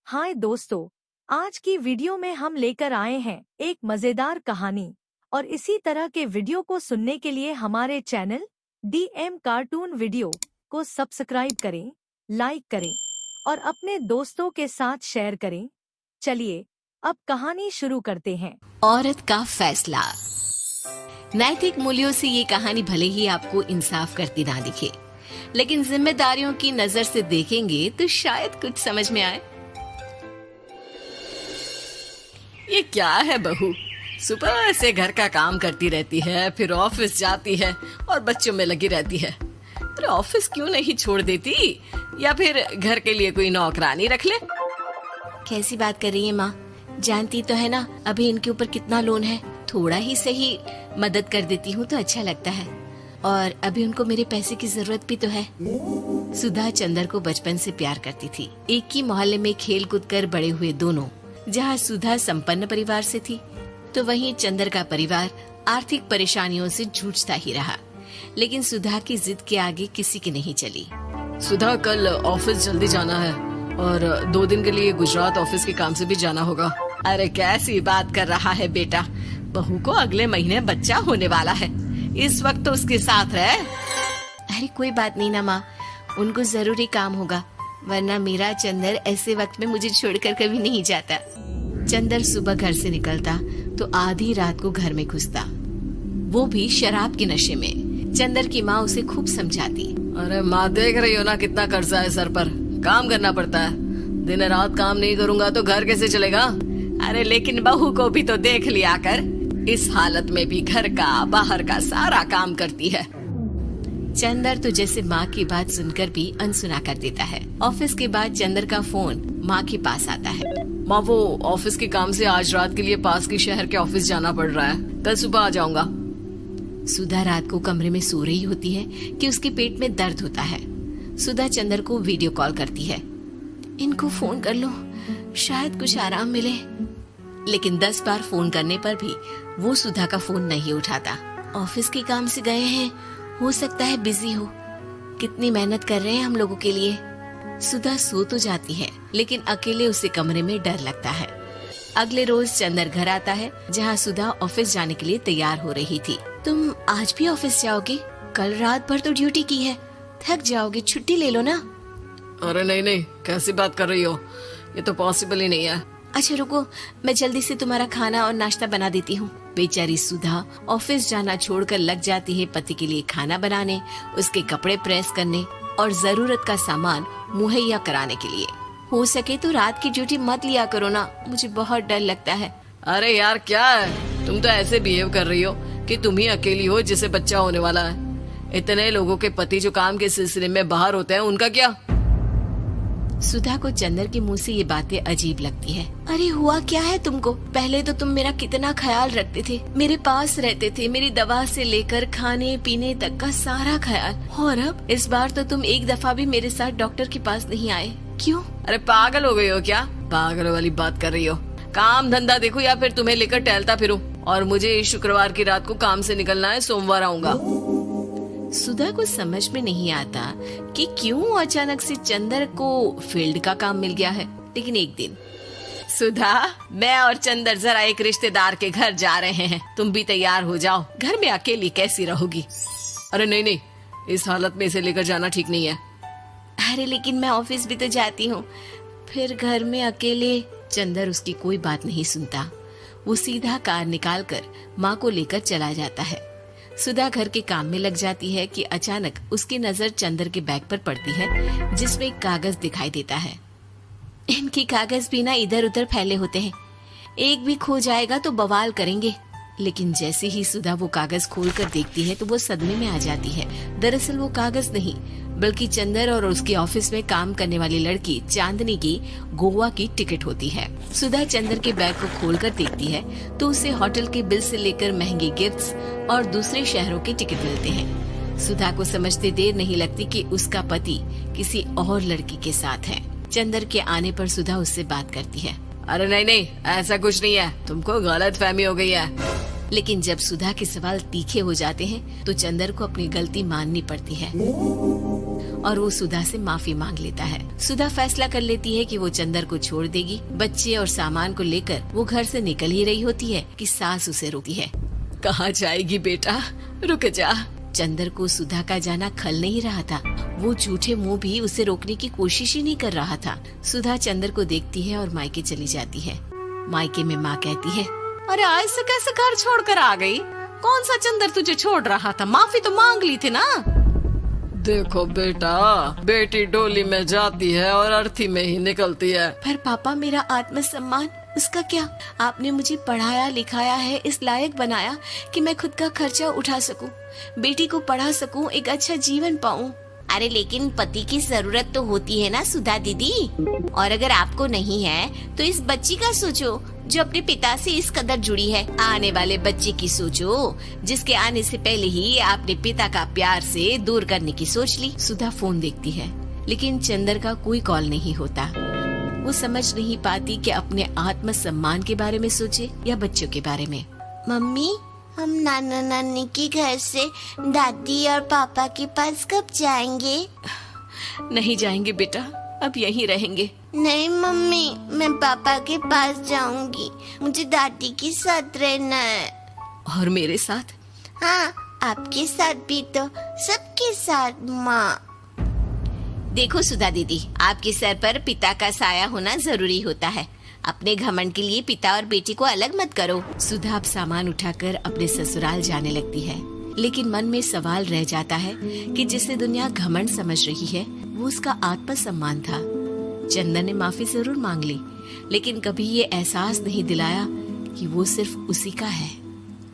हाय दोस्तों, आज की वीडियो में हम लेकर आए हैं एक मजेदार कहानी। और इसी तरह के वीडियो को सुनने के लिए हमारे चैनल DM कार्टून वीडियो को सब्सक्राइब करें, लाइक करें और अपने दोस्तों के साथ शेयर करें। चलिए अब कहानी शुरू करते हैं। औरत का फैसला। नैतिक मूल्यों से ये कहानी भले ही आपको इंसाफ करती ना दिखे, लेकिन जिम्मेदारियों की नजर से देखेंगे तो शायद कुछ समझ में आए। ये क्या है बहू, सुबह से घर का काम करती रहती है, फिर ऑफिस जाती है और बच्चों में लगी रहती है। अरे ऑफिस क्यों नहीं छोड़ देती, या फिर घर के लिए कोई नौकरानी रख ले। कैसी बात कर रही है माँ, जानती तो है ना अभी इनके ऊपर कितना लोन है। थोड़ा ही सही मदद कर देती हूँ तो अच्छा लगता है, और अभी उनको मेरे पैसे की जरूरत भी तो है। सुधा चंदर को बचपन से प्यार करती थी। एक ही मोहल्ले में खेल कूद कर बड़े हुए दोनों। जहाँ सुधा संपन्न परिवार से थी तो वहीं चंदर का परिवार आर्थिक परेशानियों से जूझता ही रहा। लेकिन सुधा की जिद के आगे किसी की नहीं चली। सुधा, कल ऑफिस जल्दी जाना है और 2 दिन के लिए गुजरात ऑफिस के काम से भी जाना होगा। अरे कैसी बात कर रहा है बेटा, बहू को अगले महीने बच्चा होने वाला है, इस वक्त तो उसके साथ रहे। अरे कोई बात नहीं ना माँ, उनको जरूरी काम होगा, वरना मेरा चंदर ऐसे वक्त में मुझे छोड़कर कभी नहीं जाता। चंदर सुबह घर से निकलता तो आधी रात को घर में घुसता, वो भी शराब के नशे में। चंदर की माँ उसे खूब समझाती। अरे माँ, देख रही हो ना कितना कर्जा है सर पर, काम करना पड़ता है। दिन रात काम नहीं करूँगा तो घर कैसे चलेगा। अरे लेकिन बहू को भी तो देख लिया कर, इस हालत में भी घर का बाहर का सारा काम करती है। चंदर तो जैसे माँ की बात सुनकर भी अनसुना कर देता है। ऑफिस के बाद चंदर का फोन माँ के पास आता है। माँ, वो ऑफिस के काम से आज रात के लिए पास के शहर के ऑफिस जाना पड़ रहा है, कल सुबह आ जाऊंगा। सुधा रात को कमरे में सो रही होती है कि उसके पेट में दर्द होता है। सुधा चंदर को वीडियो कॉल करती है। इनको फोन कर लो, शायद कुछ आराम मिले। लेकिन 10 बार फोन करने पर भी वो सुधा का फोन नहीं उठाता। ऑफिस के काम से गए हैं, हो सकता है बिजी हो। कितनी मेहनत कर रहे हैं हम लोगों के लिए। सुधा सो तो जाती है, लेकिन अकेले उसे कमरे में डर लगता है। अगले रोज चंदर घर आता है, जहाँ सुधा ऑफिस जाने के लिए तैयार हो रही थी। तुम आज भी ऑफिस जाओगे? कल रात भर तो ड्यूटी की है, थक जाओगे, छुट्टी ले लो ना। अरे नहीं नहीं, कैसी बात कर रही हो, ये तो पॉसिबल ही नहीं है। अच्छा रुको, मैं जल्दी से तुम्हारा खाना और नाश्ता बना देती हूँ। बेचारी सुधा ऑफिस जाना छोड़कर लग जाती है पति के लिए खाना बनाने, उसके कपड़े प्रेस करने और जरूरत का सामान मुहैया कराने के लिए। हो सके तो रात की ड्यूटी मत लिया करो ना, मुझे बहुत डर लगता है। अरे यार क्या है, तुम तो ऐसे बिहेव कर रही हो कि तुम ही अकेली हो जिसे बच्चा होने वाला है। इतने लोगों के पति जो काम के सिलसिले में बाहर होते हैं, उनका क्या। सुधा को चंदर के मुंह से ये बातें अजीब लगती है। अरे हुआ क्या है तुमको? पहले तो तुम मेरा कितना ख्याल रखते थे, मेरे पास रहते थे, मेरी दवा से लेकर खाने पीने तक का सारा ख्याल। और अब इस बार तो तुम एक दफा भी मेरे साथ डॉक्टर के पास नहीं आए, क्यों? अरे पागल हो गई हो क्या? पागल वाली बात कर रही हो। काम धंधा देखो या फिर तुम्हें लेकर टहलता फिरूं। और मुझे शुक्रवार की रात को काम से निकलना है, सोमवार आऊंगा। सुधा को समझ में नहीं आता कि क्यों अचानक से चंदर को फील्ड का काम मिल गया है। लेकिन एक दिन, सुधा, मैं और चंदर जरा एक रिश्तेदार के घर जा रहे हैं, तुम भी तैयार हो जाओ, घर में अकेली कैसी रहोगी। अरे नहीं नहीं, इस हालत में इसे लेकर जाना ठीक नहीं है। अरे लेकिन मैं ऑफिस भी तो जाती हूँ, फिर घर में अकेले। चंदर उसकी कोई बात नहीं सुनता। वो सीधा कार निकाल कर माँ को लेकर चला जाता है। सुधा घर के काम में लग जाती है कि अचानक उसकी नजर चंदर के बैग पर पड़ती है, जिसमें एक कागज दिखाई देता है। इनकी कागज भी ना इधर उधर फैले होते हैं, एक भी खो जाएगा तो बवाल करेंगे। लेकिन जैसे ही सुधा वो कागज खोल कर देखती है तो वो सदमे में आ जाती है। दरअसल वो कागज नहीं, बल्कि चंदर और उसके ऑफिस में काम करने वाली लड़की चांदनी की गोवा की टिकट होती है। सुधा चंदर के बैग को खोलकर देखती है तो उसे होटल के बिल से लेकर महंगे गिफ्ट्स और दूसरे शहरों के टिकट मिलते हैं। सुधा को समझते देर नहीं लगती कि उसका पति किसी और लड़की के साथ है। चंदर के आने पर सुधा उससे बात करती है। अरे नहीं नहीं, ऐसा कुछ नहीं है, तुमको गलतफहमी हो गई है। लेकिन जब सुधा के सवाल तीखे हो जाते हैं तो चंदर को अपनी गलती माननी पड़ती है। और वो सुधा से माफी मांग लेता है। सुधा फैसला कर लेती है कि वो चंदर को छोड़ देगी। बच्चे और सामान को लेकर वो घर से निकल ही रही होती है कि सास उसे रोकती है। कहाँ जाएगी बेटा, रुक जा। चंदर को सुधा का जाना खल नहीं रहा था। वो झूठे मुंह भी उसे रोकने की कोशिश ही नहीं कर रहा था। सुधा चंदर को देखती है और मायके चली जाती है। मायके में माँ कहती है, अरे आज से कैसे घर छोड़कर आ गई? कौन सा चंदर तुझे छोड़ रहा था? माफी तो मांग ली थी ना। देखो बेटा, बेटी डोली में जाती है और अर्थी में ही निकलती है। पर पापा, मेरा आत्मसम्मान, उसका क्या? आपने मुझे पढ़ाया लिखाया है, इस लायक बनाया कि मैं खुद का खर्चा उठा सकूं, बेटी को पढ़ा सकूं, एक अच्छा जीवन पाऊं। अरे लेकिन पति की जरूरत तो होती है ना सुधा दीदी, और अगर आपको नहीं है तो इस बच्ची का सोचो जो अपने पिता से इस कदर जुड़ी है। आने वाले बच्चे की सोचो जिसके आने से पहले ही आपने पिता का प्यार से दूर करने की सोच ली। सुधा फोन देखती है लेकिन चंदर का कोई कॉल नहीं होता। वो समझ नहीं पाती कि अपने आत्मसम्मान के बारे में सोचे या बच्चों के बारे में। मम्मी, हम नाना नानी के घर से दादी और पापा के पास कब जाएंगे? नहीं जाएंगे बेटा, अब यहीं रहेंगे। नहीं मम्मी, मैं पापा के पास जाऊंगी। मुझे दादी के साथ रहना है। और मेरे साथ? हाँ, आपके साथ भी तो, सबके साथ माँ। देखो सुधा दीदी, आपके सर पर पिता का साया होना जरूरी होता है। अपने घमंड के लिए पिता और बेटी को अलग मत करो। सुधा अब सामान उठाकर अपने ससुराल जाने लगती है, लेकिन मन में सवाल रह जाता है कि जिसे दुनिया घमंड समझ रही है वो उसका आत्मसम्मान था। चंदर ने माफी जरूर मांग ली, लेकिन कभी ये एहसास नहीं दिलाया कि वो सिर्फ उसी का है।